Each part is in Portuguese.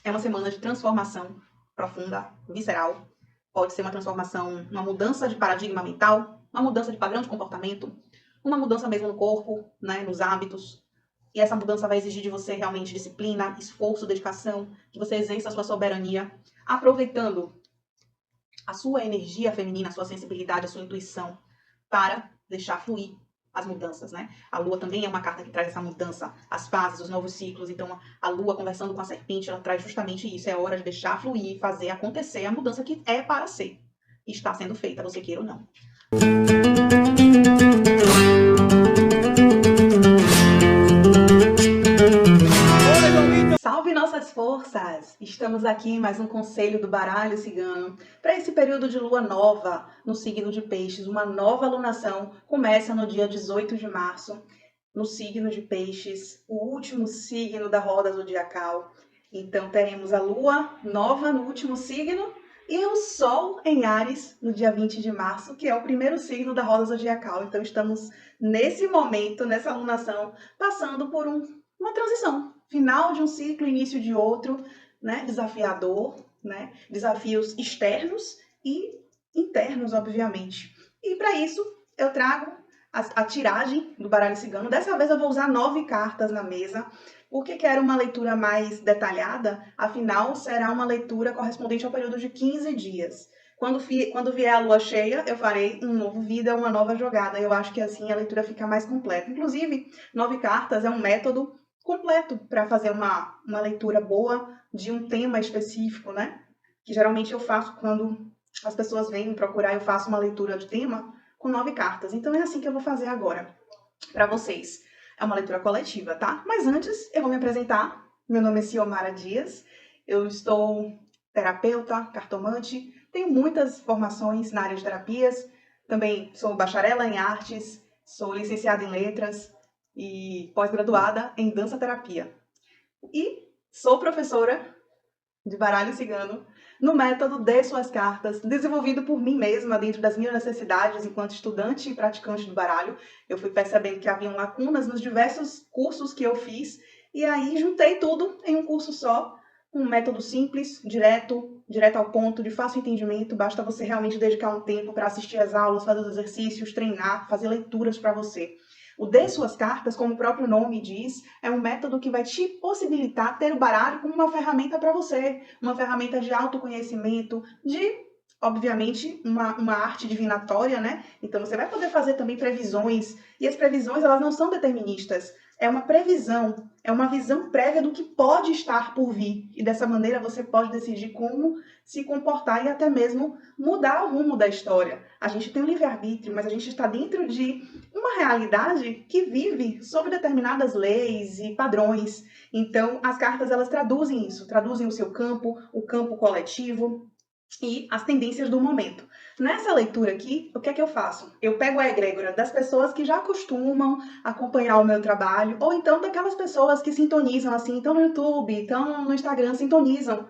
É uma semana de transformação profunda, visceral. Pode ser uma transformação, uma mudança de paradigma mental, uma mudança de padrão de comportamento, uma mudança mesmo no corpo, né, nos hábitos. E essa mudança vai exigir de você realmente disciplina, esforço, dedicação, que você exerça a sua soberania, aproveitando a sua energia feminina, a sua sensibilidade, a sua intuição, para deixar fluir as mudanças, né? A lua também é uma carta que traz essa mudança, as fases, os novos ciclos. Então, a lua conversando com a serpente, ela traz justamente isso. É hora de deixar fluir, fazer acontecer a mudança que é para ser. E está sendo feita, você queira ou não. Salve nossas forças! Estamos aqui em mais um conselho do baralho cigano para esse período de lua nova no signo de Peixes. Uma nova lunação começa no dia 18 de março no signo de Peixes, o último signo da roda zodiacal. Então teremos a lua nova no último signo e o sol em Áries no dia 20 de março, que é o primeiro signo da roda zodiacal. Então estamos nesse momento, nessa lunação, passando por uma transição, final de um ciclo, início de outro, né? Desafiador, né? Desafios externos e internos, obviamente. E para isso eu trago a tiragem do baralho cigano. Dessa vez eu vou usar 9 cartas na mesa, porque quero uma leitura mais detalhada, afinal será uma leitura correspondente ao período de 15 dias. Quando vier a lua cheia, eu farei um novo vida, uma nova jogada. Eu acho que assim a leitura fica mais completa. Inclusive, 9 cartas é um método completo para fazer uma leitura boa de um tema específico, né? Que geralmente eu faço quando as pessoas vêm me procurar, eu faço uma leitura de tema com 9 cartas. Então é assim que eu vou fazer agora para vocês. É uma leitura coletiva, tá? Mas antes eu vou me apresentar. Meu nome é Ciomara Dias. Eu estou terapeuta, cartomante, tenho muitas formações na área de terapias. Também sou bacharela em artes, sou licenciada em letras e pós-graduada em dança terapia. E sou professora de baralho cigano no método Dê Suas Cartas, desenvolvido por mim mesma dentro das minhas necessidades enquanto estudante e praticante do baralho. Eu fui percebendo que haviam lacunas nos diversos cursos que eu fiz e aí juntei tudo em um curso só, um método simples, direto ao ponto, de fácil entendimento. Basta você realmente dedicar um tempo para assistir às aulas, fazer os exercícios, treinar, fazer leituras para você. O Dê Suas Cartas, como o próprio nome diz, é um método que vai te possibilitar ter o baralho como uma ferramenta para você, uma ferramenta de autoconhecimento, obviamente, uma arte divinatória, né? Então você vai poder fazer também previsões, e as previsões elas não são deterministas, é uma previsão, é uma visão prévia do que pode estar por vir, e dessa maneira você pode decidir como se comportar e até mesmo mudar o rumo da história. A gente tem um livre-arbítrio, mas a gente está dentro de uma realidade que vive sob determinadas leis e padrões. Então, as cartas elas traduzem isso, traduzem o seu campo, o campo coletivo e as tendências do momento. Nessa leitura aqui, o que é que eu faço? Eu pego a egrégora das pessoas que já costumam acompanhar o meu trabalho, ou então daquelas pessoas que sintonizam assim, estão no YouTube, estão no Instagram, sintonizam,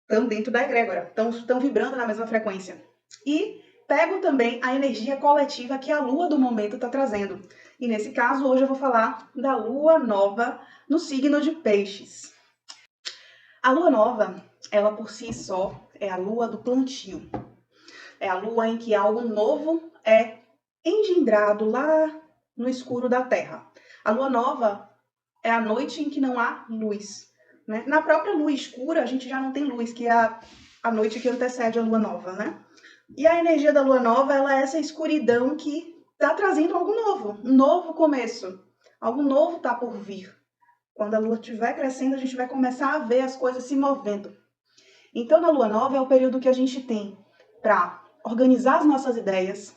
estão dentro da egrégora, estão vibrando na mesma frequência. E pego também a energia coletiva que a lua do momento está trazendo. E nesse caso, hoje eu vou falar da lua nova no signo de Peixes. A lua nova, ela por si só, é a lua do plantio. É a lua em que algo novo é engendrado lá no escuro da terra. A lua nova é a noite em que não há luz. Né? Na própria lua escura, a gente já não tem luz, que é a noite que antecede a lua nova, né? E a energia da lua nova, ela é essa escuridão que está trazendo algo novo, um novo começo. Algo novo está por vir. Quando a lua estiver crescendo, a gente vai começar a ver as coisas se movendo. Então, na lua nova é o período que a gente tem para organizar as nossas ideias,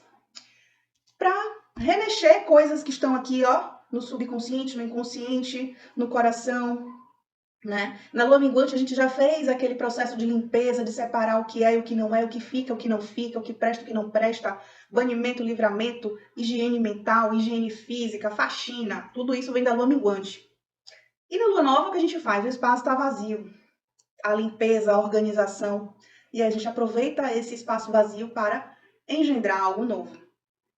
para remexer coisas que estão aqui, ó, no subconsciente, no inconsciente, no coração, né? Na lua minguante a gente já fez aquele processo de limpeza, de separar o que é e o que não é, o que fica, o que não fica, o que presta, o que não presta, banimento, livramento, higiene mental, higiene física, faxina, tudo isso vem da lua minguante. E na lua nova o que a gente faz? O espaço está vazio, a limpeza, a organização, e a gente aproveita esse espaço vazio para engendrar algo novo.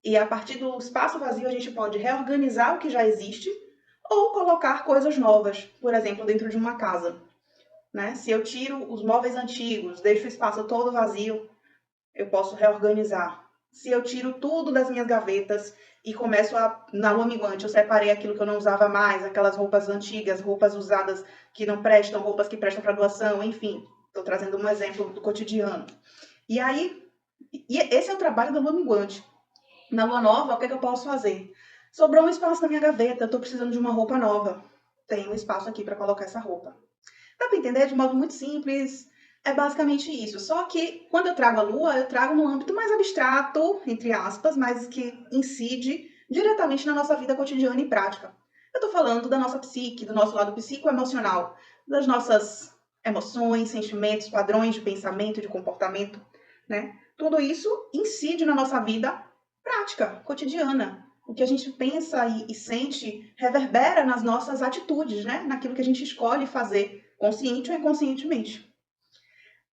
E a partir do espaço vazio a gente pode reorganizar o que já existe ou colocar coisas novas, por exemplo, dentro de uma casa. né? Se eu tiro os móveis antigos, deixo o espaço todo vazio, eu posso reorganizar. Se eu tiro tudo das minhas gavetas e começo na lua minguante, eu separei aquilo que eu não usava mais, aquelas roupas antigas, roupas usadas que não prestam, roupas que prestam para doação, enfim. Estou trazendo um exemplo do cotidiano. E aí, esse é o trabalho da lua minguante. Na lua nova, o que eu posso fazer? Sobrou um espaço na minha gaveta, eu estou precisando de uma roupa nova. Tem um espaço aqui para colocar essa roupa. Dá para entender de modo muito simples? É basicamente isso. Só que quando eu trago a lua, eu trago num âmbito mais abstrato, entre aspas, mas que incide diretamente na nossa vida cotidiana e prática. Eu estou falando da nossa psique, do nosso lado psicoemocional, das nossas emoções, sentimentos, padrões de pensamento e de comportamento, né? Tudo isso incide na nossa vida prática, cotidiana. O que a gente pensa e sente reverbera nas nossas atitudes, né? Naquilo que a gente escolhe fazer, consciente ou inconscientemente.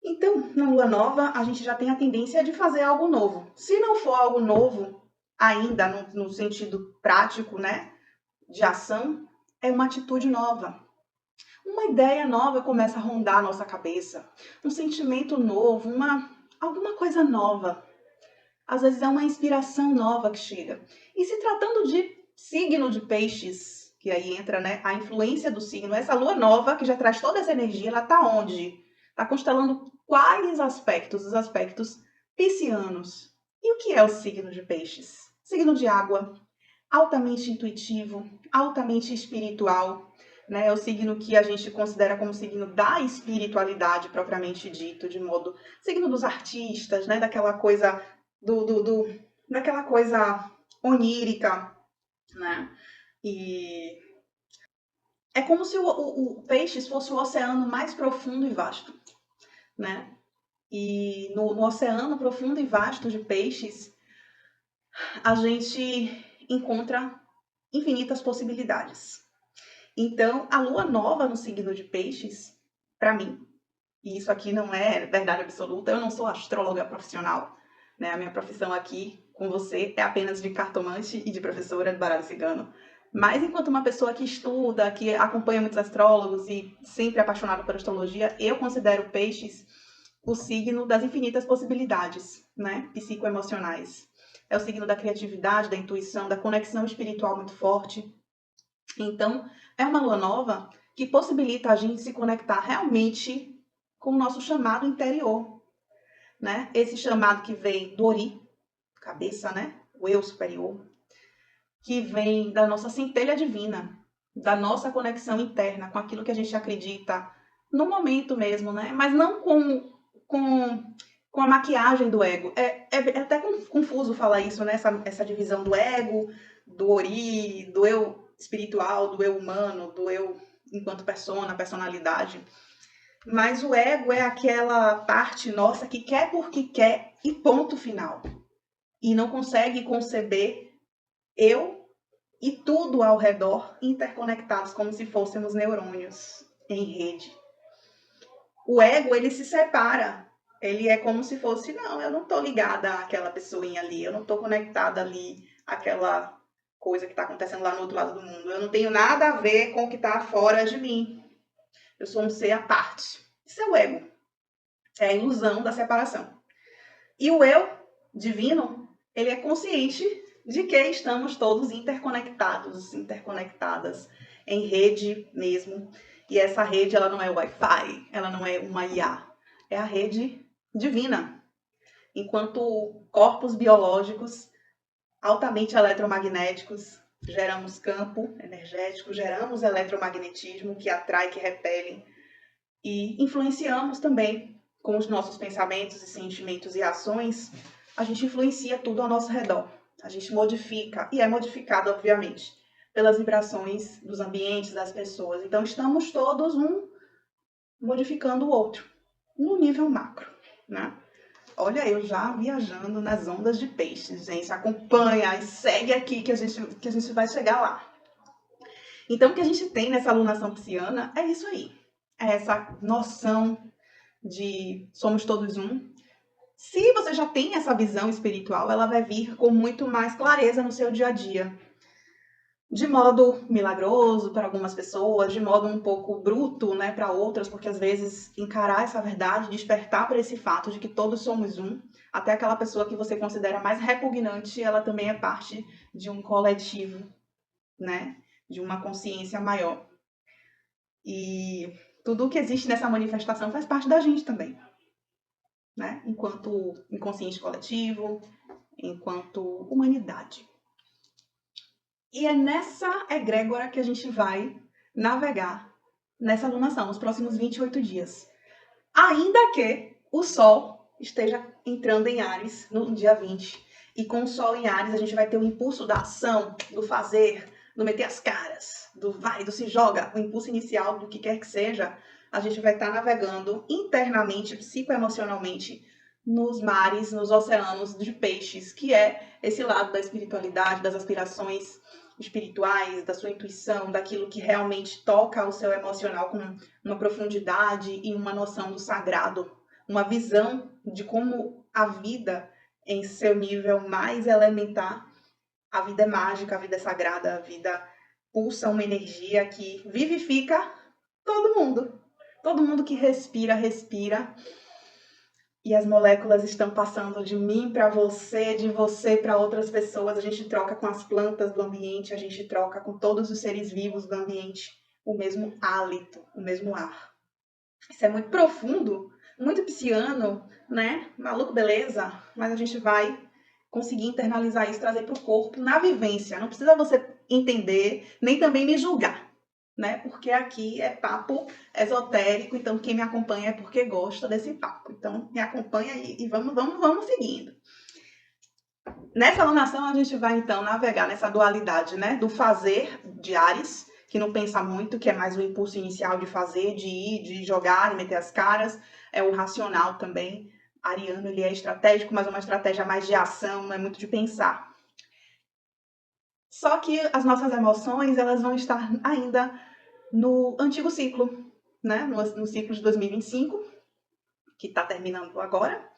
Então, na lua nova, a gente já tem a tendência de fazer algo novo. Se não for algo novo, ainda no sentido prático, né? De ação, é uma atitude nova. Uma ideia nova começa a rondar a nossa cabeça. Um sentimento novo, alguma coisa nova. Às vezes é uma inspiração nova que chega. E se tratando de signo de peixes, que aí entra, né, a influência do signo, essa lua nova que já traz toda essa energia, ela está onde? Está constelando quais aspectos? Os aspectos piscianos. E o que é o signo de peixes? Signo de água, altamente intuitivo, altamente espiritual, né? É o signo que a gente considera como signo da espiritualidade propriamente dito, de modo signo dos artistas, né? Daquela coisa daquela coisa onírica, né? E é como se o peixes fosse o oceano mais profundo e vasto, né? E no oceano profundo e vasto de peixes, a gente encontra infinitas possibilidades. Então, a lua nova no signo de peixes, para mim, e isso aqui não é verdade absoluta, eu não sou astróloga profissional, né? A minha profissão aqui com você é apenas de cartomante e de professora de baralho cigano. Mas enquanto uma pessoa que estuda, que acompanha muitos astrólogos e sempre apaixonada por astrologia, eu considero peixes o signo das infinitas possibilidades, né? Psicoemocionais. É o signo da criatividade, da intuição, da conexão espiritual muito forte. Então, é uma lua nova que possibilita a gente se conectar realmente com o nosso chamado interior, né? Esse chamado que vem do Ori, cabeça, né? O eu superior, que vem da nossa centelha divina, da nossa conexão interna com aquilo que a gente acredita no momento mesmo, né? Mas não com a maquiagem do ego. É até confuso falar isso, né? Essa divisão do ego, do Ori, do eu espiritual, do eu humano, do eu enquanto persona, personalidade. Mas o ego é aquela parte nossa que quer porque quer e ponto final. E não consegue conceber eu e tudo ao redor interconectados como se fôssemos neurônios em rede. O ego, ele se separa. Ele é como se fosse, não, eu não estou ligada àquela pessoinha ali, eu não estou conectada ali àquela coisa que está acontecendo lá no outro lado do mundo. Eu não tenho nada a ver com o que está fora de mim. Eu sou um ser à parte. Isso é o ego. É a ilusão da separação. E o eu divino, ele é consciente de que estamos todos interconectados, interconectadas em rede mesmo. E essa rede, ela não é Wi-Fi, ela não é uma IA, é a rede divina. Enquanto corpos biológicos altamente eletromagnéticos, geramos campo energético, geramos eletromagnetismo que atrai, que repele e influenciamos também com os nossos pensamentos e sentimentos e ações, a gente influencia tudo ao nosso redor. A gente modifica, e é modificado, obviamente, pelas vibrações dos ambientes, das pessoas. Então, estamos todos um modificando o outro, no nível macro, né? Olha, eu já viajando nas ondas de peixes, gente. Acompanha e segue aqui que a gente vai chegar lá. Então, o que a gente tem nessa alunação pisciana é isso aí. É essa noção de somos todos um. Se você já tem essa visão espiritual, ela vai vir com muito mais clareza no seu dia a dia. de modo milagroso para algumas pessoas, de modo um pouco bruto, né, para outras, porque às vezes encarar essa verdade, despertar para esse fato de que todos somos um, até aquela pessoa que você considera mais repugnante, ela também é parte de um coletivo, né, de uma consciência maior. E tudo o que existe nessa manifestação faz parte da gente também, né, enquanto inconsciente coletivo, enquanto humanidade. E é nessa egrégora que a gente vai navegar nessa alunação, nos próximos 28 dias. Ainda que o Sol esteja entrando em Áries no dia 20. E com o Sol em Áries, a gente vai ter o impulso da ação, do fazer, do meter as caras, do vai, do se joga, o impulso inicial do que quer que seja. A gente vai estar navegando internamente, psicoemocionalmente, nos mares, nos oceanos de peixes, que é esse lado da espiritualidade, das aspirações espirituais, da sua intuição, daquilo que realmente toca o seu emocional com uma profundidade e uma noção do sagrado, uma visão de como a vida em seu nível mais elementar, a vida é mágica, a vida é sagrada, a vida pulsa uma energia que vivifica todo mundo. Todo mundo que respira, respira. E as moléculas estão passando de mim para você, de você para outras pessoas. A gente troca com as plantas do ambiente, a gente troca com todos os seres vivos do ambiente o mesmo hálito, o mesmo ar. Isso é muito profundo, muito pisciano, né? Maluco, beleza? Mas a gente vai conseguir internalizar isso, trazer para o corpo na vivência. Não precisa você entender, nem também me julgar, né? Porque aqui é papo esotérico, então quem me acompanha é porque gosta desse papo. Então me acompanha e vamos seguindo. Nessa alunação a gente vai então navegar nessa dualidade, né? Do fazer de Áries, que não pensa muito, que é mais o impulso inicial de fazer, de ir, de jogar, de meter as caras. É o racional também. Ariano, ele é estratégico, mas é uma estratégia mais de ação, não é muito de pensar. Só que as nossas emoções, elas vão estar ainda no antigo ciclo, né? No ciclo de 2025, que está terminando agora.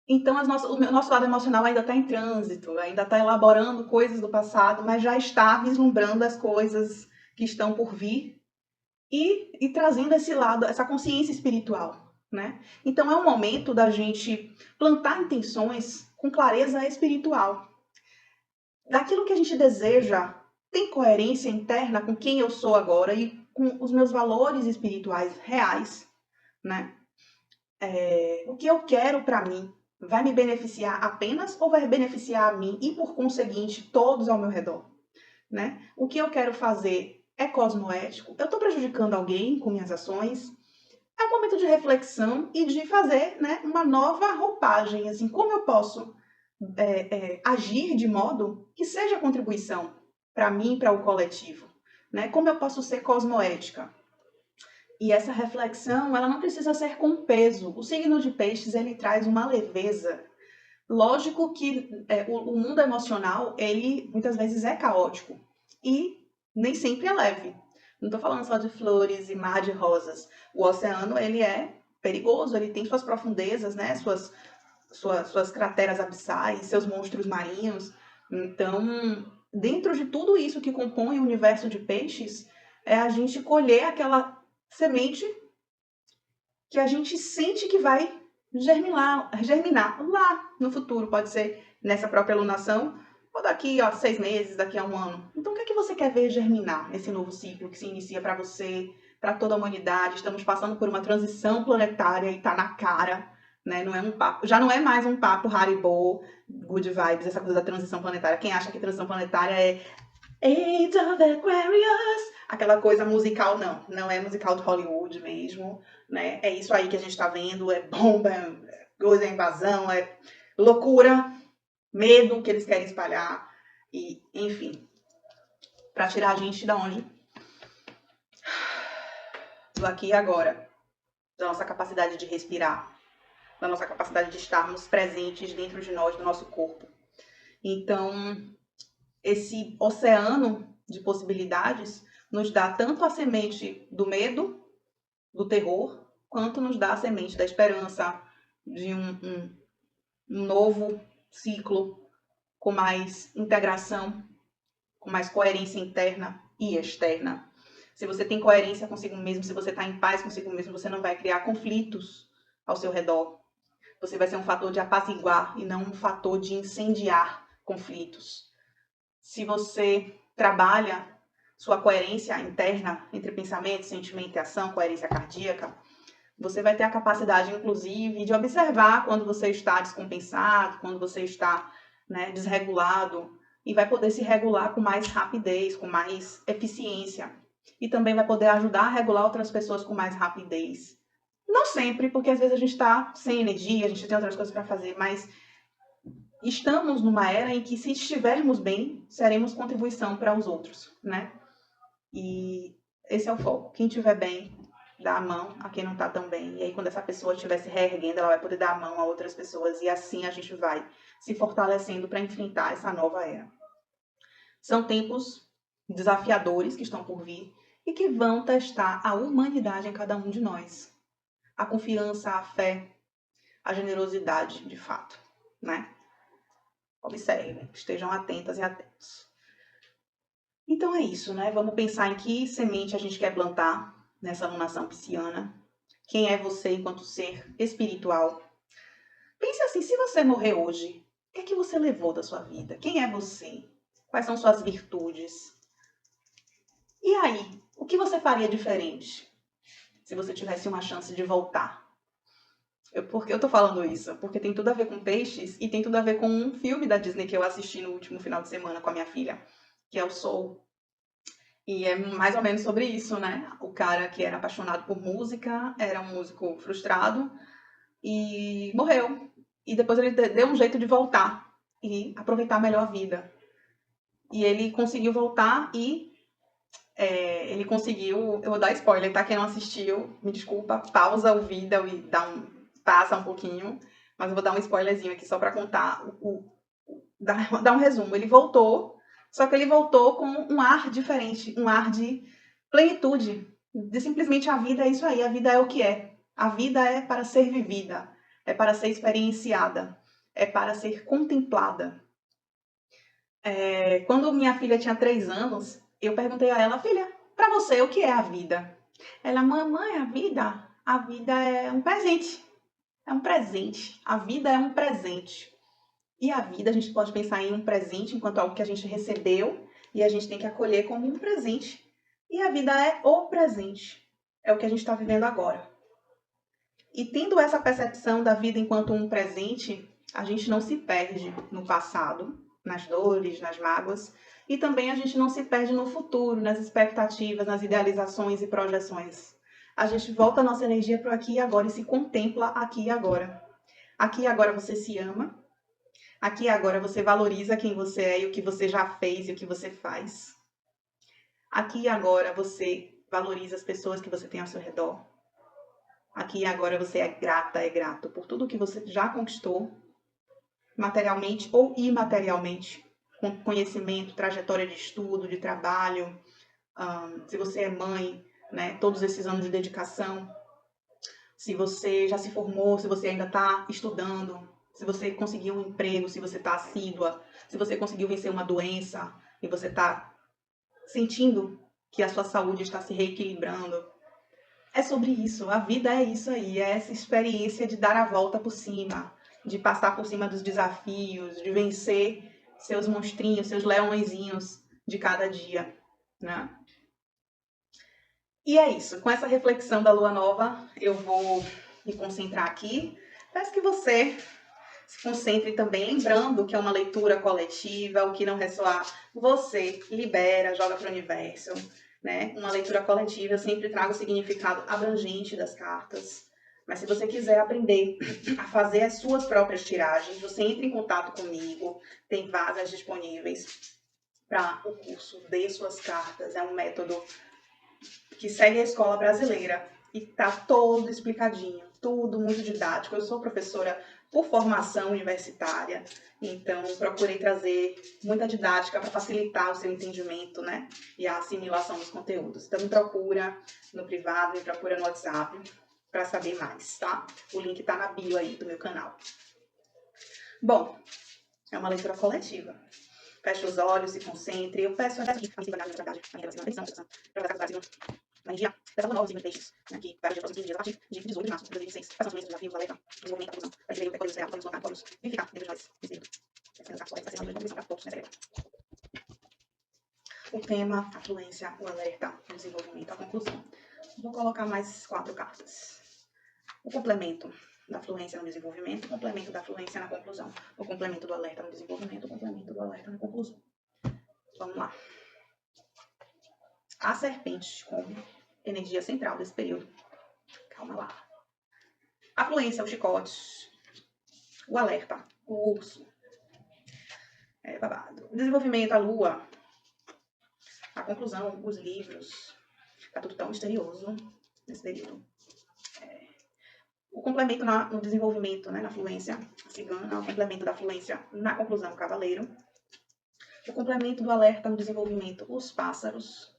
Então, o nosso lado emocional ainda está em trânsito, ainda está elaborando coisas do passado, mas já está vislumbrando as coisas que estão por vir e trazendo esse lado, essa consciência espiritual, né? Então, é um momento da gente plantar intenções com clareza espiritual. Daquilo que a gente deseja, tem coerência interna com quem eu sou agora e com os meus valores espirituais reais, né? O que eu quero para mim vai me beneficiar apenas ou vai beneficiar a mim e, por conseguinte, todos ao meu redor, né? O que eu quero fazer é cosmoético? Eu estou prejudicando alguém com minhas ações? É um momento de reflexão e de fazer, né, uma nova roupagem, assim, como eu posso agir de modo que seja contribuição para mim e para o coletivo, né? Como eu posso ser cosmoética? E essa reflexão, ela não precisa ser com peso. O signo de peixes, ele traz uma leveza. Lógico que o mundo emocional, ele muitas vezes é caótico e nem sempre é leve. Não estou falando só de flores e mar de rosas. O oceano, ele é perigoso, ele tem suas profundezas, né? Suas crateras abissais, seus monstros marinhos. Então, dentro de tudo isso que compõe o universo de peixes, é a gente colher aquela semente que a gente sente que vai germinar lá no futuro. Pode ser nessa própria alunação, ou daqui a 6 meses, daqui a um ano. Então, o que é que você quer ver germinar nesse novo ciclo que se inicia para você, para toda a humanidade? Estamos passando por uma transição planetária e está na cara, né? Não é um papo, já não é mais um papo Haribo, good vibes, essa coisa da transição planetária. Quem acha que transição planetária é Age of Aquarius, aquela coisa musical, não é musical de Hollywood mesmo, né? É isso aí que a gente tá vendo, é bomba, é coisa, é invasão, é loucura, medo que eles querem espalhar, e enfim, para tirar a gente da onde? Do aqui e agora, da nossa capacidade de respirar, da nossa capacidade de estarmos presentes dentro de nós, do nosso corpo. Então, esse oceano de possibilidades nos dá tanto a semente do medo, do terror, quanto nos dá a semente da esperança, de um novo ciclo com mais integração, com mais coerência interna e externa. Se você tem coerência consigo mesmo, se você está em paz consigo mesmo, você não vai criar conflitos ao seu redor. Você vai ser um fator de apaziguar e não um fator de incendiar conflitos. Se você trabalha sua coerência interna entre pensamento, sentimento e ação, coerência cardíaca, você vai ter a capacidade, inclusive, de observar quando você está descompensado, quando você está, né, desregulado, e vai poder se regular com mais rapidez, com mais eficiência. E também vai poder ajudar a regular outras pessoas com mais rapidez. Não sempre, porque às vezes a gente está sem energia, a gente tem outras coisas para fazer, mas estamos numa era em que, se estivermos bem, seremos contribuição para os outros, né? E esse é o foco. Quem estiver bem, dá a mão a quem não está tão bem. E aí, quando essa pessoa estiver se reerguendo, ela vai poder dar a mão a outras pessoas. E assim a gente vai se fortalecendo para enfrentar essa nova era. São tempos desafiadores que estão por vir e que vão testar a humanidade em cada um de nós. A confiança, a fé, a generosidade, de fato, né? Observem, estejam atentas e atentos. Então é isso, né? Vamos pensar em que semente a gente quer plantar nessa alunação pisciana. Quem é você enquanto ser espiritual? Pense assim, se você morrer hoje, o que é que você levou da sua vida? Quem é você? Quais são suas virtudes? E aí, o que você faria diferente se você tivesse uma chance de voltar? Por que eu tô falando isso? Porque tem tudo a ver com peixes e tem tudo a ver com um filme da Disney que eu assisti no último final de semana com a minha filha, que é o Soul. E é mais ou menos sobre isso, né? O cara que era apaixonado por música, era um músico frustrado e morreu. E depois ele deu um jeito de voltar e aproveitar melhor a vida. E ele conseguiu voltar e ele conseguiu... Eu vou dar spoiler, tá? Quem não assistiu, me desculpa, pausa o vídeo e passa um pouquinho. Mas eu vou dar um spoilerzinho aqui só pra contar, dar um resumo. Ele voltou, só que ele voltou com um ar diferente, um ar de plenitude, de simplesmente a vida é isso aí, a vida é o que é. A vida é para ser vivida, é para ser experienciada, é para ser contemplada. Quando minha filha tinha 3 anos, eu perguntei a ela, filha, para você, o que é a vida? Ela, mamãe, a vida é um presente. É um presente. A vida é um presente. E a vida, a gente pode pensar em um presente enquanto algo que a gente recebeu e a gente tem que acolher como um presente. E a vida é o presente. É o que a gente está vivendo agora. E tendo essa percepção da vida enquanto um presente, a gente não se perde no passado, nas dores, nas mágoas. E também a gente não se perde no futuro, nas expectativas, nas idealizações e projeções. A gente volta a nossa energia para o aqui e agora e se contempla aqui e agora. Aqui e agora você se ama. Aqui e agora você valoriza quem você é e o que você já fez e o que você faz. Aqui e agora você valoriza as pessoas que você tem ao seu redor. Aqui e agora você é grata, é grato por tudo que você já conquistou, materialmente ou imaterialmente, com conhecimento, trajetória de estudo, de trabalho, se você é mãe, né, todos esses anos de dedicação, se você já se formou, se você ainda está estudando, se você conseguiu um emprego, se você está assídua, se você conseguiu vencer uma doença e você está sentindo que a sua saúde está se reequilibrando. É sobre isso, a vida é isso aí, é essa experiência de dar a volta por cima, de passar por cima dos desafios, de vencer seus monstrinhos, seus leõezinhos de cada dia, né? E é isso, com essa reflexão da lua nova, eu vou me concentrar aqui. Peço que você se concentre também, lembrando que é uma leitura coletiva, o que não ressoar, você libera, joga para o universo, né? Uma leitura coletiva, eu sempre trago o significado abrangente das cartas. Mas se você quiser aprender a fazer as suas próprias tiragens, você entra em contato comigo, tem vagas disponíveis para o curso de suas cartas. É um método que segue a escola brasileira e tá todo explicadinho, tudo muito didático. Eu sou professora por formação universitária, então procurei trazer muita didática para facilitar o seu entendimento, né? E a assimilação dos conteúdos. Então me procura no privado, me procura no WhatsApp para saber mais, tá? O link tá na bio aí do meu canal. Bom, é uma leitura coletiva. Feche os olhos, se concentre. Eu peço a que fique na verdade, na relação atenção, para dar na energia dessa nova signo de peixes, né, que vai agir nos próximos 15 dias, a partir de 18 de março de 2026. Faz um desafio, valeta, desenvolvimento da conclusão, para dizer coisas reais, podemos notar, podemos verificar dentro de nós, nesse período. Essa vai ser uma contribuição para todos nessa época. O tema, a fluência, o alerta, o desenvolvimento, a conclusão. Vou colocar mais 4 cartas. O complemento da fluência no desenvolvimento, o complemento da fluência na conclusão, o complemento do alerta no desenvolvimento, o complemento do alerta na conclusão. Vamos lá. A serpente como energia central desse período. Calma lá. A fluência, o chicote, o alerta, o urso. É babado. O desenvolvimento, a lua. A conclusão, os livros. Tá tudo tão misterioso nesse período. O complemento no desenvolvimento, né, na fluência cigana, o complemento da fluência na conclusão, o cavaleiro. O complemento do alerta no desenvolvimento, os pássaros.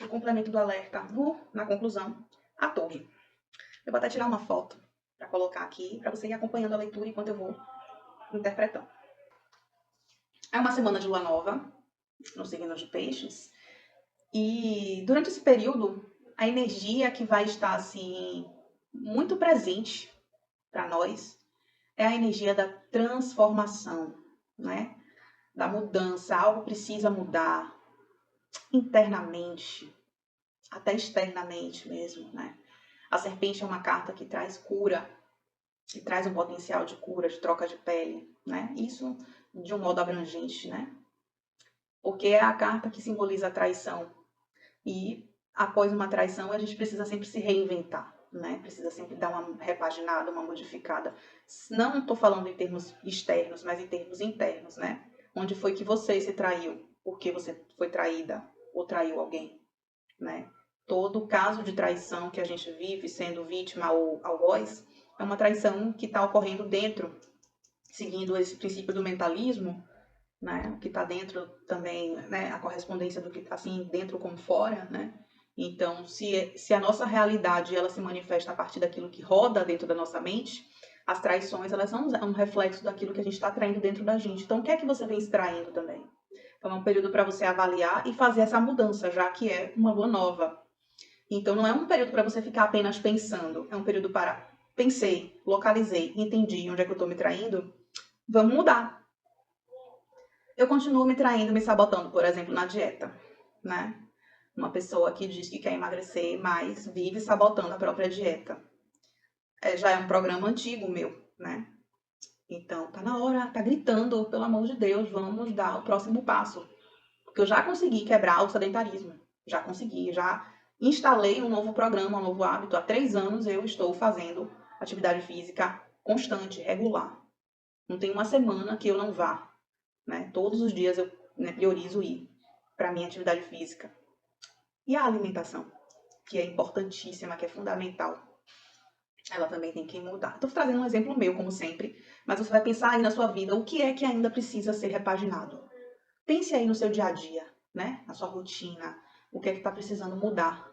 O complemento do alerta na conclusão, a torre. Eu vou até tirar uma foto para colocar aqui, para você ir acompanhando a leitura enquanto eu vou interpretando. É uma semana de lua nova, no signo de peixes, e durante esse período, a energia que vai estar assim muito presente para nós é a energia da transformação, né? Da mudança. Algo precisa mudar internamente, até externamente mesmo, né? A serpente é uma carta que traz cura, que traz um potencial de cura, de troca de pele, né? Isso de um modo abrangente, né? Porque é a carta que simboliza a traição. E após uma traição, a gente precisa sempre se reinventar, né? Precisa sempre dar uma repaginada, uma modificada. Não estou falando em termos externos, mas em termos internos, né? Onde foi que você se traiu? Porque você foi traída ou traiu alguém, né? Todo caso de traição que a gente vive, sendo vítima ou algoz, é uma traição que está ocorrendo dentro, seguindo esse princípio do mentalismo, né? O que está dentro também, né? A correspondência do que está assim dentro como fora, né? Então, se a nossa realidade ela se manifesta a partir daquilo que roda dentro da nossa mente, as traições elas são um reflexo daquilo que a gente está traindo dentro da gente. Então, o que é que você vem extraindo também? Então, é um período para você avaliar e fazer essa mudança, já que é uma lua nova. Então, não é um período para você ficar apenas pensando, é um período para pensei, localizei, entendi onde é que eu estou me traindo, vamos mudar. Eu continuo me traindo, me sabotando, por exemplo, na dieta, né? Uma pessoa que diz que quer emagrecer, mas vive sabotando a própria dieta. Já é um programa antigo meu, né? Então, tá na hora, tá gritando, pelo amor de Deus, vamos dar o próximo passo. Porque eu já consegui quebrar o sedentarismo, já consegui, já instalei um novo programa, um novo hábito. Há 3 anos eu estou fazendo atividade física constante, regular. Não tem uma semana que eu não vá, né? Todos os dias eu priorizo ir para a minha atividade física. E a alimentação, que é importantíssima, que é fundamental. Ela também tem que mudar. Estou trazendo um exemplo meu, como sempre, mas você vai pensar aí na sua vida o que é que ainda precisa ser repaginado. Pense aí no seu dia a dia, né? Na sua rotina, o que é que está precisando mudar.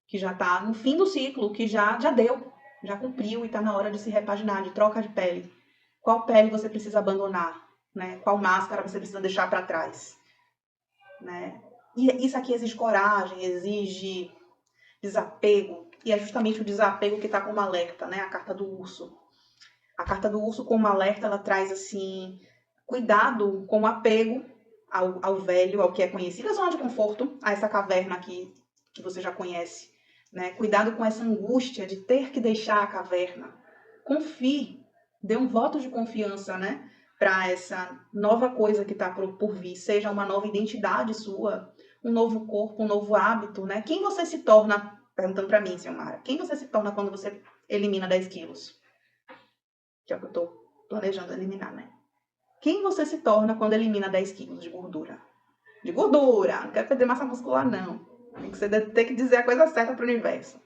Que já está no fim do ciclo, que já deu, já cumpriu e está na hora de se repaginar, de troca de pele. Qual pele você precisa abandonar, né? Qual máscara você precisa deixar para trás, né? E isso aqui exige coragem, exige desapego, e é justamente o desapego que está como alerta, né? A carta do urso. A carta do urso como alerta, ela traz assim, cuidado com o apego ao velho, ao que é conhecido, a zona de conforto, a essa caverna aqui que você já conhece, né? Cuidado com essa angústia de ter que deixar a caverna. Confie, dê um voto de confiança, né? Para essa nova coisa que está por vir, seja uma nova identidade sua, um novo corpo, um novo hábito, né? Quem você se torna, perguntando para mim, Silmara, quem você se torna quando você elimina 10 quilos? Que é o que eu estou planejando eliminar, né? Quem você se torna quando elimina 10 quilos de gordura? De gordura, não quero perder massa muscular, não. Você tem que dizer a coisa certa para o universo.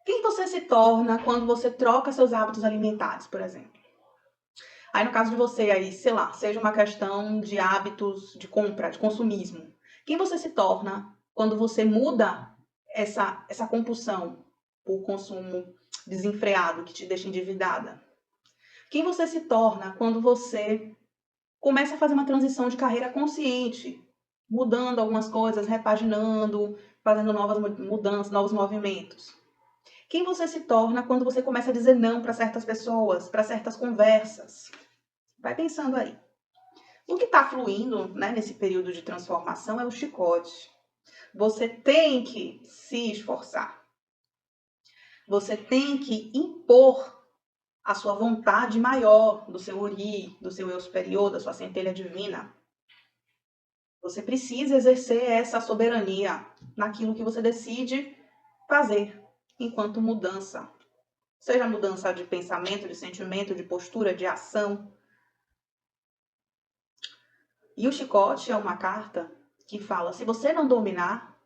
Quem você se torna quando você troca seus hábitos alimentares, por exemplo? Aí no caso de você aí, sei lá, seja uma questão de hábitos de compra, de consumismo. Quem você se torna quando você muda essa compulsão por consumo desenfreado que te deixa endividada? Quem você se torna quando você Comece a fazer uma transição de carreira consciente, mudando algumas coisas, repaginando, fazendo novas mudanças, novos movimentos. Quem você se torna quando você começa a dizer não para certas pessoas, para certas conversas? Vai pensando aí. O que está fluindo, né, nesse período de transformação é o chicote. Você tem que se esforçar. Você tem que impor a sua vontade maior do seu ori, do seu eu superior, da sua centelha divina. Você precisa exercer essa soberania naquilo que você decide fazer enquanto mudança. Seja mudança de pensamento, de sentimento, de postura, de ação. E o chicote é uma carta que fala, se você não dominar,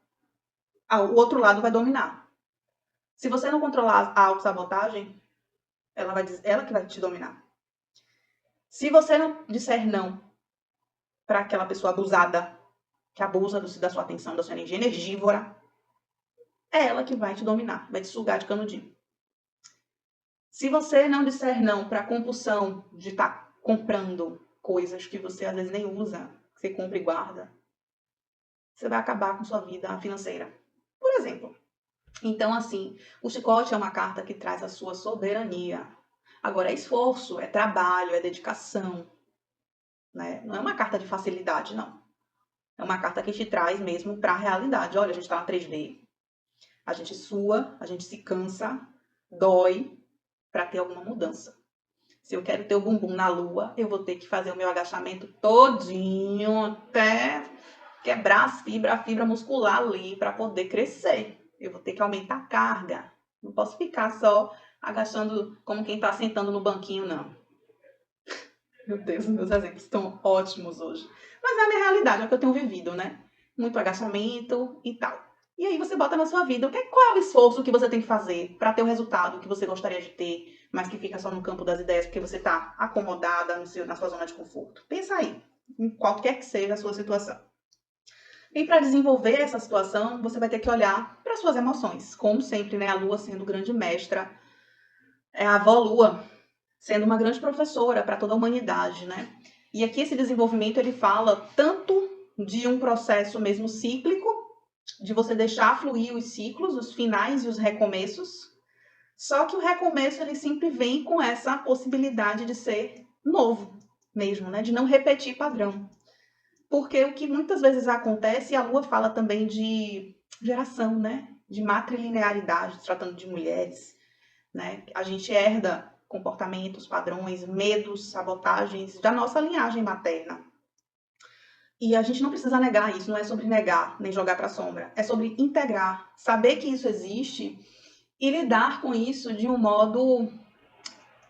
o outro lado vai dominar. Se você não controlar a autossabotagem, ela que vai te dominar. Se você não disser não para aquela pessoa abusada, que abusa da sua atenção, da sua energia energivora, é ela que vai te dominar, vai te sugar de canudinho. Se você não disser não para a compulsão de estar comprando coisas que você às vezes nem usa, que você compra e guarda, você vai acabar com sua vida financeira, por exemplo. Então, assim, o chicote é uma carta que traz a sua soberania. Agora, é esforço, é trabalho, é dedicação, né? Não é uma carta de facilidade, não. É uma carta que te traz mesmo para a realidade. Olha, a gente está na 3D, a gente sua, a gente se cansa, dói para ter alguma mudança. Se eu quero ter o bumbum na lua, eu vou ter que fazer o meu agachamento todinho até quebrar a fibra muscular ali para poder crescer. Eu vou ter que aumentar a carga. Não posso ficar só agachando como quem está sentando no banquinho, não. Meu Deus, meus exemplos estão ótimos hoje. Mas é a minha realidade, é o que eu tenho vivido, né? Muito agachamento e tal. E aí você bota na sua vida qual é o esforço que você tem que fazer para ter o resultado que você gostaria de ter, mas que fica só no campo das ideias porque você está acomodada na sua zona de conforto. Pensa aí, em qualquer que seja a sua situação. E para desenvolver essa situação, você vai ter que olhar para suas emoções. Como sempre, né? A Lua sendo grande mestra, é a avó Lua sendo uma grande professora para toda a humanidade, né? E aqui esse desenvolvimento ele fala tanto de um processo mesmo cíclico, de você deixar fluir os ciclos, os finais e os recomeços. Só que o recomeço ele sempre vem com essa possibilidade de ser novo mesmo, né? De não repetir padrão. Porque o que muitas vezes acontece, e a Lua fala também de geração, né? De matrilinearidade, tratando de mulheres, né? A gente herda comportamentos, padrões, medos, sabotagens da nossa linhagem materna. E a gente não precisa negar isso, não é sobre negar, nem jogar para a sombra. É sobre integrar, saber que isso existe e lidar com isso de um modo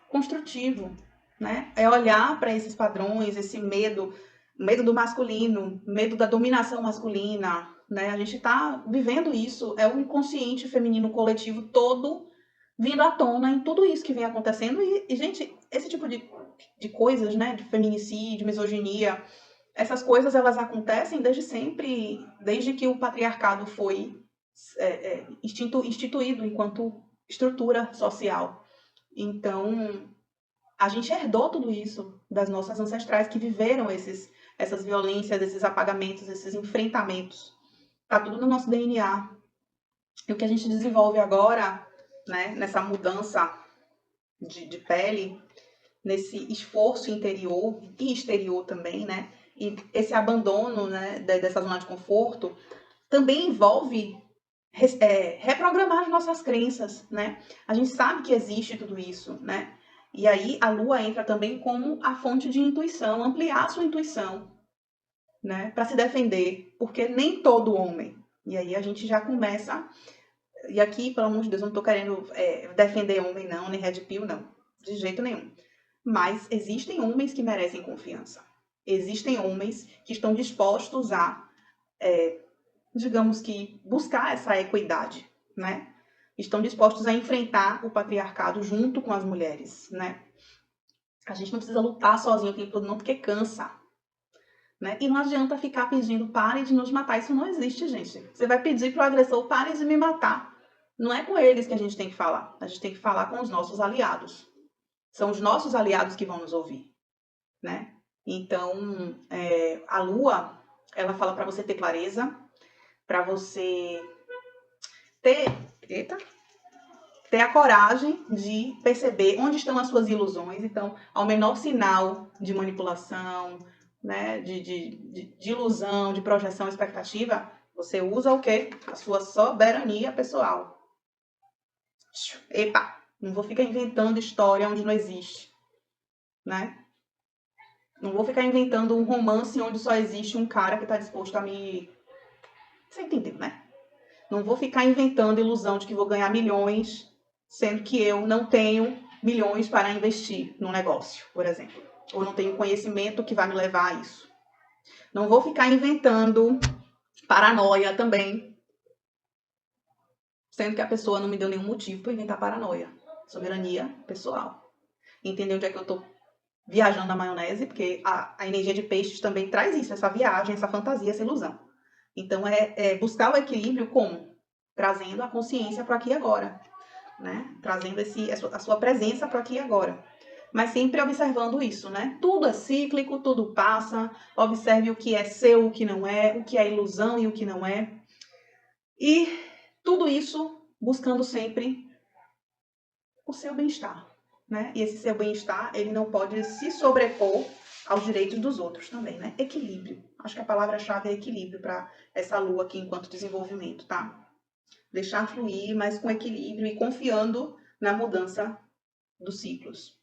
construtivo, né? É olhar para esses padrões, esse medo do masculino, medo da dominação masculina, né? A gente está vivendo isso, é o inconsciente feminino coletivo todo vindo à tona em tudo isso que vem acontecendo. E gente, esse tipo de coisas, né? De feminicídio, misoginia, essas coisas elas acontecem desde sempre, desde que o patriarcado foi instituído enquanto estrutura social. Então, a gente herdou tudo isso das nossas ancestrais que viveram essas violências, esses apagamentos, esses enfrentamentos. Tá tudo no nosso DNA. E o que a gente desenvolve agora, né, nessa mudança de pele, nesse esforço interior e exterior também, né, e esse abandono, né, dessa zona de conforto, também envolve reprogramar as nossas crenças, né? A gente sabe que existe tudo isso, né? E aí a Lua entra também como a fonte de intuição, ampliar a sua intuição, né? Para se defender, porque nem todo homem. E aí a gente já começa. E aqui, pelo amor de Deus, eu não estou querendo defender homem, não, nem red pill, não. De jeito nenhum. Mas existem homens que merecem confiança. Existem homens que estão dispostos a digamos que, buscar essa equidade, né? Estão dispostos a enfrentar o patriarcado junto com as mulheres, né? A gente não precisa lutar sozinho o tempo todo, não, porque cansa, né? E não adianta ficar pedindo, parem de nos matar, isso não existe, gente. Você vai pedir pro agressor, parem de me matar. Não é com eles que a gente tem que falar, a gente tem que falar com os nossos aliados. São os nossos aliados que vão nos ouvir, né? Então, a lua, ela fala para você ter clareza, para você ter, eita, ter a coragem de perceber onde estão as suas ilusões. Então, ao menor sinal de manipulação, né, de ilusão, de projeção, expectativa, você usa o quê? A sua soberania pessoal. Epa, não vou ficar inventando história onde não existe, né? Não vou ficar inventando um romance onde só existe um cara que está disposto a me... Você entendeu, né? Não vou ficar inventando ilusão de que vou ganhar milhões, sendo que eu não tenho milhões para investir num negócio, por exemplo. Ou não tenho conhecimento que vai me levar a isso. Não vou ficar inventando paranoia também, sendo que a pessoa não me deu nenhum motivo para inventar paranoia. Soberania pessoal. Entender onde é que eu tô viajando na maionese, porque a energia de peixes também traz isso, essa viagem, essa fantasia, essa ilusão. Então, é buscar o equilíbrio como? Trazendo a consciência para aqui e agora, né? Trazendo a sua presença para aqui e agora. Mas sempre observando isso, né? Tudo é cíclico, tudo passa. Observe o que é seu, o que não é, o que é ilusão e o que não é. E tudo isso buscando sempre o seu bem-estar, né? E esse seu bem-estar, ele não pode se sobrepor aos direitos dos outros também, né? Equilíbrio. Acho que a palavra-chave é equilíbrio para essa lua aqui enquanto desenvolvimento, tá? Deixar fluir, mas com equilíbrio e confiando na mudança dos ciclos.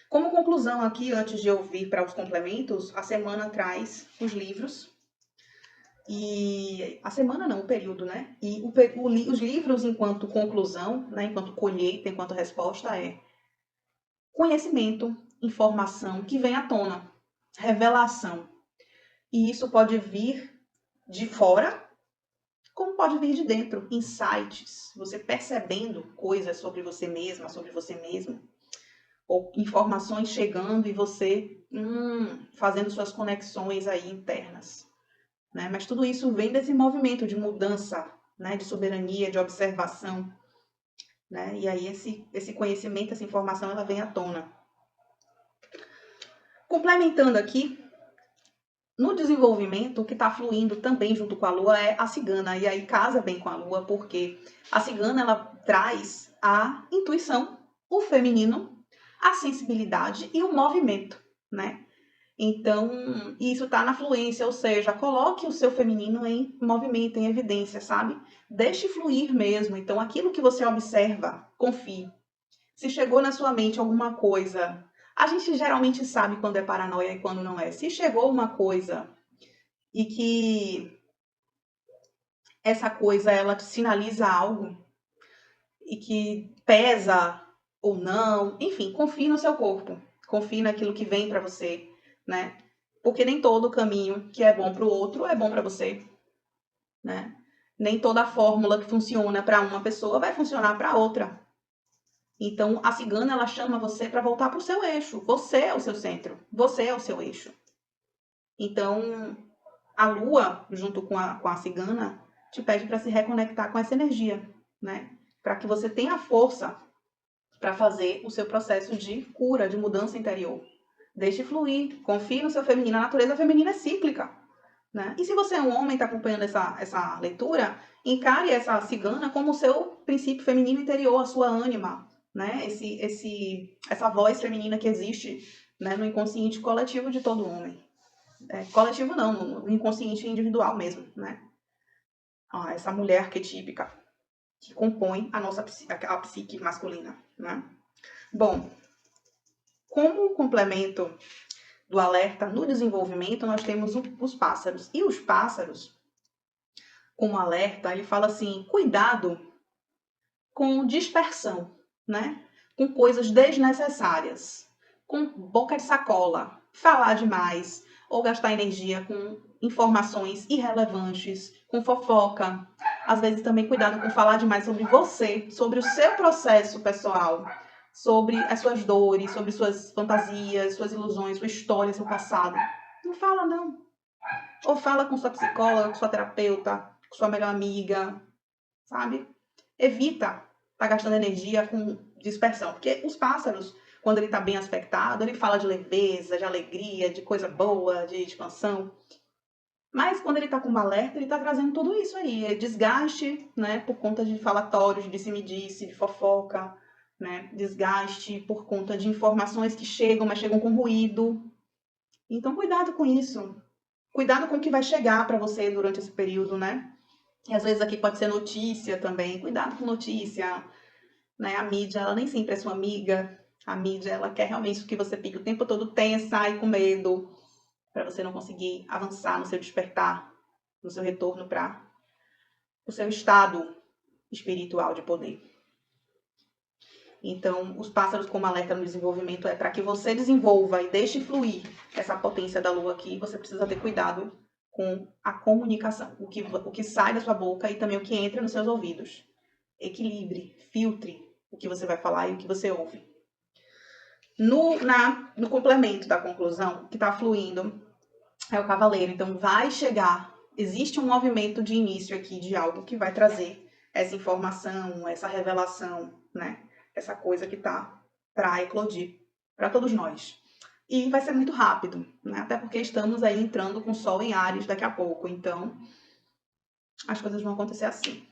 Como conclusão aqui, antes de eu vir para os complementos, a semana traz os livros. E a semana não, o período, né? E os livros, enquanto conclusão, né, enquanto colheita, enquanto resposta, é conhecimento, informação que vem à tona, revelação. E isso pode vir de fora, como pode vir de dentro, insights, você percebendo coisas sobre você mesma, sobre você mesmo, ou informações chegando e você fazendo suas conexões aí internas. Né? Mas tudo isso vem desse movimento de mudança, né? De soberania, de observação. Né? E aí esse conhecimento, essa informação, ela vem à tona. Complementando aqui, no desenvolvimento, o que está fluindo também junto com a Lua é a cigana. E aí casa bem com a Lua, porque a cigana ela traz a intuição, o feminino, a sensibilidade e o movimento, né? Então, isso está na fluência, ou seja, coloque o seu feminino em movimento, em evidência, sabe? Deixe fluir mesmo. Então, aquilo que você observa, confie. Se chegou na sua mente alguma coisa, a gente geralmente sabe quando é paranoia e quando não é. Se chegou uma coisa e que essa coisa ela te sinaliza algo e que pesa ou não, enfim, confie no seu corpo, confie naquilo que vem para você, né? Porque nem todo caminho que é bom para o outro é bom para você, né? Nem toda fórmula que funciona para uma pessoa vai funcionar para outra. Então, a cigana, ela chama você para voltar para o seu eixo. Você é o seu centro. Você é o seu eixo. Então, a lua, junto com a cigana, te pede para se reconectar com essa energia, né? Para que você tenha força para fazer o seu processo de cura, de mudança interior. Deixe fluir, confie no seu feminino. A natureza feminina é cíclica, né? E se você é um homem e está acompanhando essa leitura, encare essa cigana como o seu princípio feminino interior, a sua ânima, né? Essa voz feminina que existe, né, no inconsciente coletivo de todo homem. Coletivo não, no inconsciente individual mesmo, né? Essa mulher arquetípica que compõe a psique masculina, né? Bom, como complemento do alerta no desenvolvimento, nós temos os pássaros. E os pássaros, como alerta, ele fala assim, cuidado com dispersão, né? Com coisas desnecessárias, com boca de sacola, falar demais, ou gastar energia com informações irrelevantes, com fofoca. Às vezes também cuidado com falar demais sobre você, sobre o seu processo pessoal, sobre as suas dores, sobre suas fantasias, suas ilusões, sua história, seu passado. Não fala, não. Ou fala com sua psicóloga, com sua terapeuta, com sua melhor amiga, sabe? Evita estar gastando energia com dispersão, porque os pássaros, quando ele está bem aspectado, ele fala de leveza, de alegria, de coisa boa, de expansão. Mas quando ele está com uma alerta, ele está trazendo tudo isso aí. É desgaste, né, por conta de falatórios, de disse-me-disse, de fofoca, né? Desgaste por conta de informações que chegam, mas chegam com ruído. Então, cuidado com isso. Cuidado com o que vai chegar para você durante esse período, né? E às vezes aqui pode ser notícia também. Cuidado com notícia, né? A mídia, ela nem sempre é sua amiga. A mídia, ela quer realmente que você fique o tempo todo tensa e com medo, para você não conseguir avançar no seu despertar, no seu retorno para o seu estado espiritual de poder. Então, os pássaros como alerta no desenvolvimento é para que você desenvolva e deixe fluir essa potência da lua aqui. Você precisa ter cuidado com a comunicação, o que sai da sua boca e também o que entra nos seus ouvidos. Equilibre, filtre o que você vai falar e o que você ouve. No complemento da conclusão, que está fluindo, é o cavaleiro. Então, vai chegar, existe um movimento de início aqui de algo que vai trazer essa informação, essa revelação, né? Essa coisa que tá para eclodir para todos nós. E vai ser muito rápido, né? Até porque estamos aí entrando com o Sol em Áries daqui a pouco. Então, as coisas vão acontecer assim.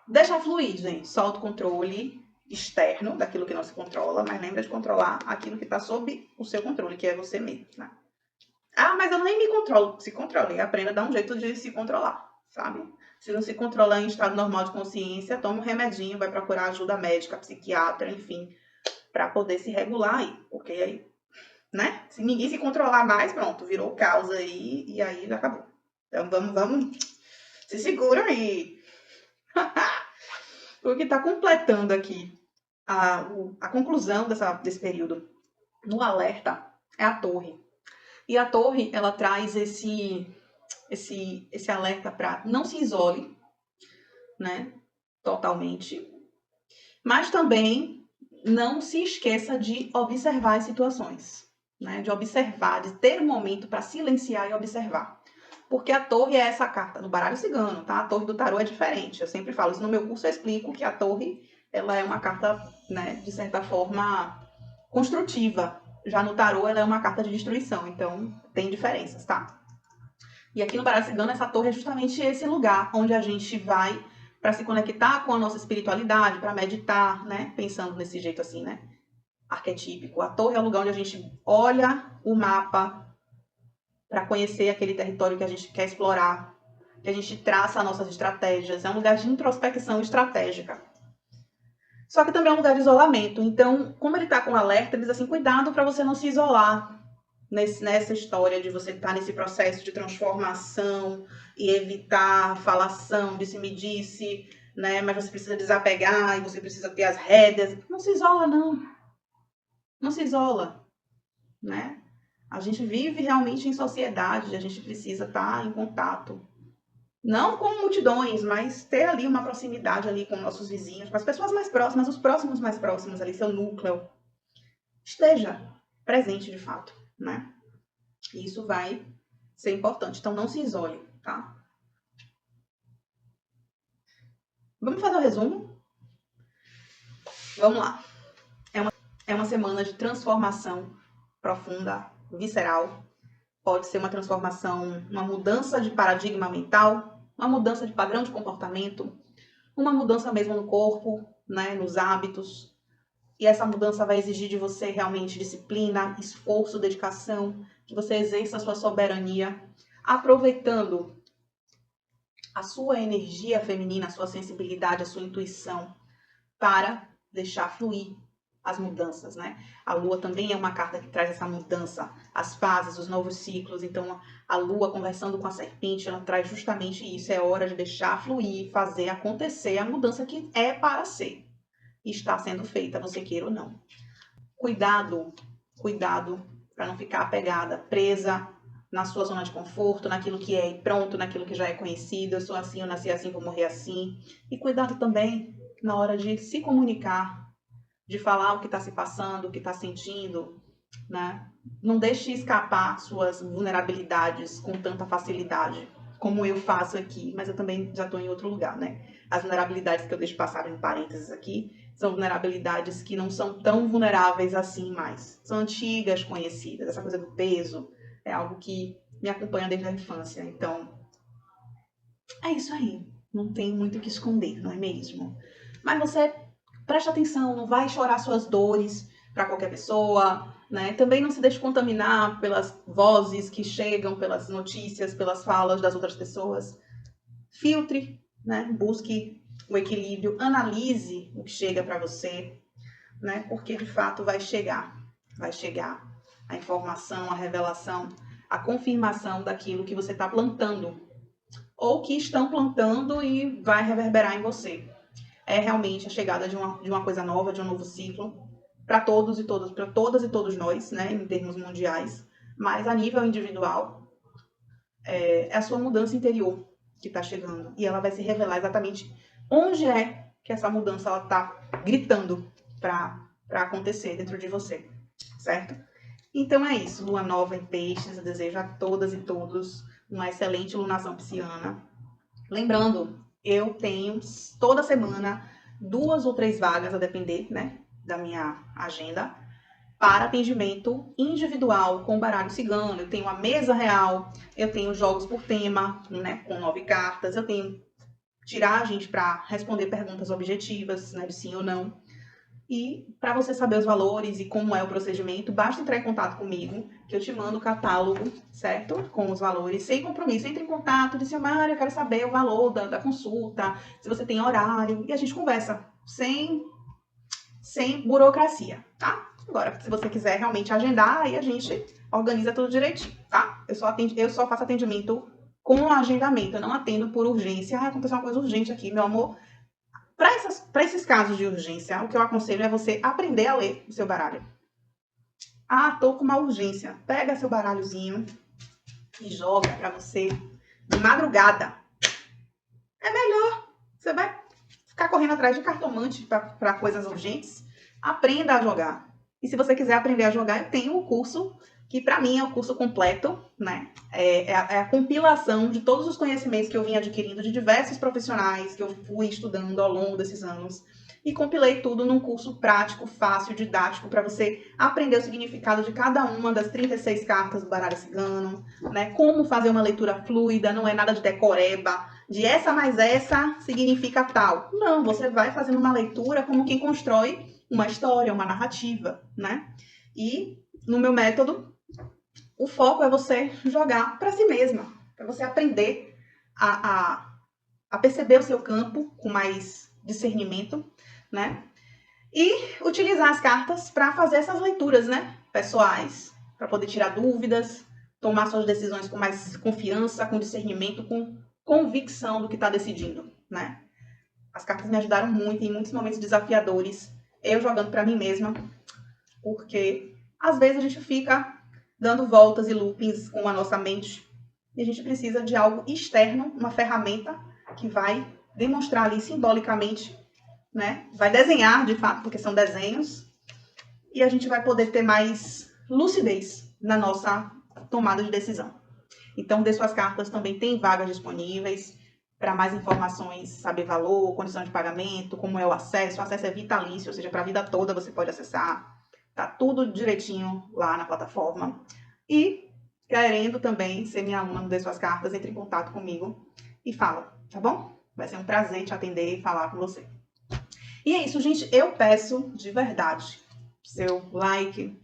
Deixa fluir, gente. Solta o controle externo daquilo que não se controla, mas lembra de controlar aquilo que está sob o seu controle, que é você mesmo, né? Ah, mas eu nem me controlo. Se controle. Aprenda a dar um jeito de se controlar, sabe? Se não se controlar em estado normal de consciência, toma um remedinho, vai procurar ajuda médica, psiquiatra, enfim, para poder se regular aí. Porque aí, né? Se ninguém se controlar mais, pronto, virou causa aí e aí já acabou. Então vamos. Se segura aí. O que está completando aqui a conclusão desse período no alerta é a torre. E a torre, ela traz esse alerta para não se isole, né, totalmente, mas também não se esqueça de observar as situações, né, de observar, de ter um momento para silenciar e observar. Porque a torre é essa carta do baralho cigano, tá? A torre do tarô é diferente. Eu sempre falo isso no meu curso, eu explico que a torre, ela é uma carta, né, de certa forma, construtiva. Já no tarô, ela é uma carta de destruição, então tem diferenças, tá? E aqui no baralho cigano, essa torre é justamente esse lugar onde a gente vai para se conectar com a nossa espiritualidade, para meditar, né? Pensando nesse jeito assim, né? Arquetípico. A torre é o lugar onde a gente olha o mapa para conhecer aquele território que a gente quer explorar, que a gente traça nossas estratégias. É um lugar de introspecção estratégica. Só que também é um lugar de isolamento. Então, como ele está com alerta, ele diz assim, cuidado para você não se isolar nessa história de você estar nesse processo de transformação e evitar falação, disse-me-disse, né? Mas você precisa desapegar e você precisa ter as rédeas. Não se isola, não. Não se isola, né? A gente vive realmente em sociedade, a gente precisa estar em contato. Não com multidões, mas ter ali uma proximidade ali com nossos vizinhos, com as pessoas mais próximas, os próximos mais próximos ali, seu núcleo. Esteja presente de fato, né? Isso vai ser importante. Então, não se isole, tá? Vamos fazer o resumo? Vamos lá. É uma semana de transformação profunda, visceral. Pode ser uma transformação, uma mudança de paradigma mental, uma mudança de padrão de comportamento, uma mudança mesmo no corpo, né, nos hábitos. E essa mudança vai exigir de você realmente disciplina, esforço, dedicação, que você exerça a sua soberania, aproveitando a sua energia feminina, a sua sensibilidade, a sua intuição, para deixar fluir as mudanças, né? A lua também é uma carta que traz essa mudança, as fases, os novos ciclos. Então, a lua conversando com a serpente, ela traz justamente isso. É hora de deixar fluir, fazer acontecer a mudança que é para ser. E está sendo feita, você queira ou não. Cuidado para não ficar apegada, presa na sua zona de conforto, naquilo que é pronto, naquilo que já é conhecido. Eu sou assim, eu nasci assim, vou morrer assim. E cuidado também na hora de se comunicar, de falar o que está se passando, o que está sentindo, né? Não deixe escapar suas vulnerabilidades com tanta facilidade, como eu faço aqui, mas eu também já estou em outro lugar, né? As vulnerabilidades que eu deixo passar em parênteses aqui São vulnerabilidades que não são tão vulneráveis assim mais. São antigas, conhecidas. Essa coisa do peso é algo que me acompanha desde a infância. Então, é isso aí. Não tem muito o que esconder, não é mesmo? Mas você preste atenção, não vai chorar suas dores para qualquer pessoa, né? Também não se deixe contaminar pelas vozes que chegam, pelas notícias, pelas falas das outras pessoas. Filtre, né? Busque o equilíbrio, analise o que chega para você, né? Porque de fato vai chegar a informação, a revelação, a confirmação daquilo que você está plantando ou que estão plantando e vai reverberar em você. É realmente a chegada de uma coisa nova, de um novo ciclo para todos e todas, para todas e todos nós, né? Em termos mundiais, mas a nível individual é a sua mudança interior que está chegando e ela vai se revelar exatamente onde é que essa mudança ela está gritando para acontecer dentro de você, certo? Então é isso, lua nova em peixes, eu desejo a todas e todos uma excelente lunação pisciana. Lembrando, eu tenho toda semana 2 ou 3 vagas, a depender, né, da minha agenda, para atendimento individual com baralho cigano. Eu tenho a mesa real, eu tenho jogos por tema, né, com 9 cartas, eu tenho tiragens para responder perguntas objetivas, né, de sim ou não. E para você saber os valores e como é o procedimento, basta entrar em contato comigo, que eu te mando o catálogo, certo? Com os valores, sem compromisso. Entre em contato, diz, Mária, eu quero saber o valor da consulta, se você tem horário, e a gente conversa, sem burocracia, tá? Agora, se você quiser realmente agendar, aí a gente organiza tudo direitinho, tá? Eu só faço atendimento com agendamento, eu não atendo por urgência. Ah, aconteceu uma coisa urgente aqui, meu amor. Para esses casos de urgência, o que eu aconselho é você aprender a ler o seu baralho. Ah, tô com uma urgência. Pega seu baralhozinho e joga para você de madrugada. É melhor. Você vai ficar correndo atrás de cartomante para coisas urgentes. Aprenda a jogar. E se você quiser aprender a jogar, eu tenho um curso que para mim é o curso completo, né? É a compilação de todos os conhecimentos que eu vim adquirindo de diversos profissionais que eu fui estudando ao longo desses anos. E compilei tudo num curso prático, fácil, didático, para você aprender o significado de cada uma das 36 cartas do baralho cigano, né? Como fazer uma leitura fluida, não é nada de decoreba, de essa mais essa significa tal. Não, você vai fazendo uma leitura como quem constrói uma história, uma narrativa, né? E no meu método, o foco é você jogar para si mesma, para você aprender a perceber o seu campo com mais discernimento, né? E utilizar as cartas para fazer essas leituras, né? Pessoais, para poder tirar dúvidas, tomar suas decisões com mais confiança, com discernimento, com convicção do que está decidindo, né? As cartas me ajudaram muito em muitos momentos desafiadores, eu jogando para mim mesma, porque às vezes a gente fica dando voltas e loopings com a nossa mente e a gente precisa de algo externo, uma ferramenta que vai demonstrar ali simbolicamente, né? Vai desenhar de fato, porque são desenhos, e a gente vai poder ter mais lucidez na nossa tomada de decisão. Então, dê suas cartas, também tem vagas disponíveis. Para mais informações, saber valor, condição de pagamento, como é o acesso é vitalício, ou seja, para a vida toda você pode acessar. Tá tudo direitinho lá na plataforma. E, querendo também ser minha aluna no Dê Suas Cartas, entre em contato comigo e fala, tá bom? Vai ser um prazer te atender e falar com você. E é isso, gente. Eu peço de verdade seu like,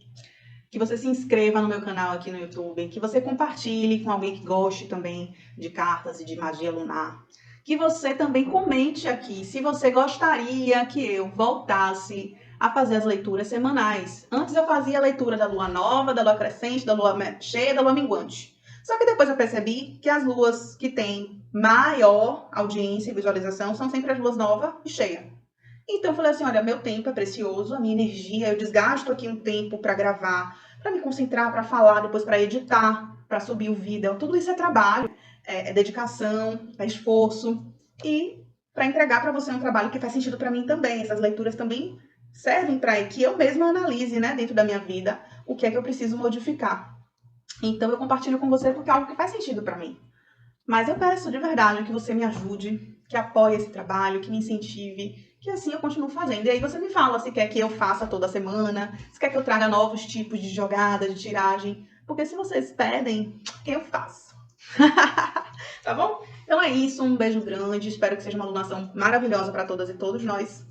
que você se inscreva no meu canal aqui no YouTube, que você compartilhe com alguém que goste também de cartas e de magia lunar. Que você também comente aqui se você gostaria que eu voltasse a fazer as leituras semanais. Antes eu fazia a leitura da lua nova, da lua crescente, da lua cheia, da lua minguante. Só que depois eu percebi que as luas que têm maior audiência e visualização são sempre as luas nova e cheia. Então eu falei assim, olha, meu tempo é precioso, a minha energia, eu desgasto aqui um tempo para gravar, para me concentrar, para falar, depois para editar, para subir o vídeo. Tudo isso é trabalho, é dedicação, é esforço. E para entregar para você um trabalho que faz sentido para mim também. Essas leituras também servem para que eu mesma analise, né, dentro da minha vida, o que é que eu preciso modificar. Então eu compartilho com você porque é algo que faz sentido para mim. Mas eu peço de verdade que você me ajude, que apoie esse trabalho, que me incentive, que assim eu continuo fazendo. E aí você me fala se quer que eu faça toda semana, se quer que eu traga novos tipos de jogada, de tiragem, porque se vocês pedem, eu faço. Tá bom? Então é isso, um beijo grande, espero que seja uma alunação maravilhosa para todas e todos nós.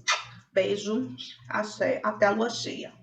Beijo, axé, até a lua cheia.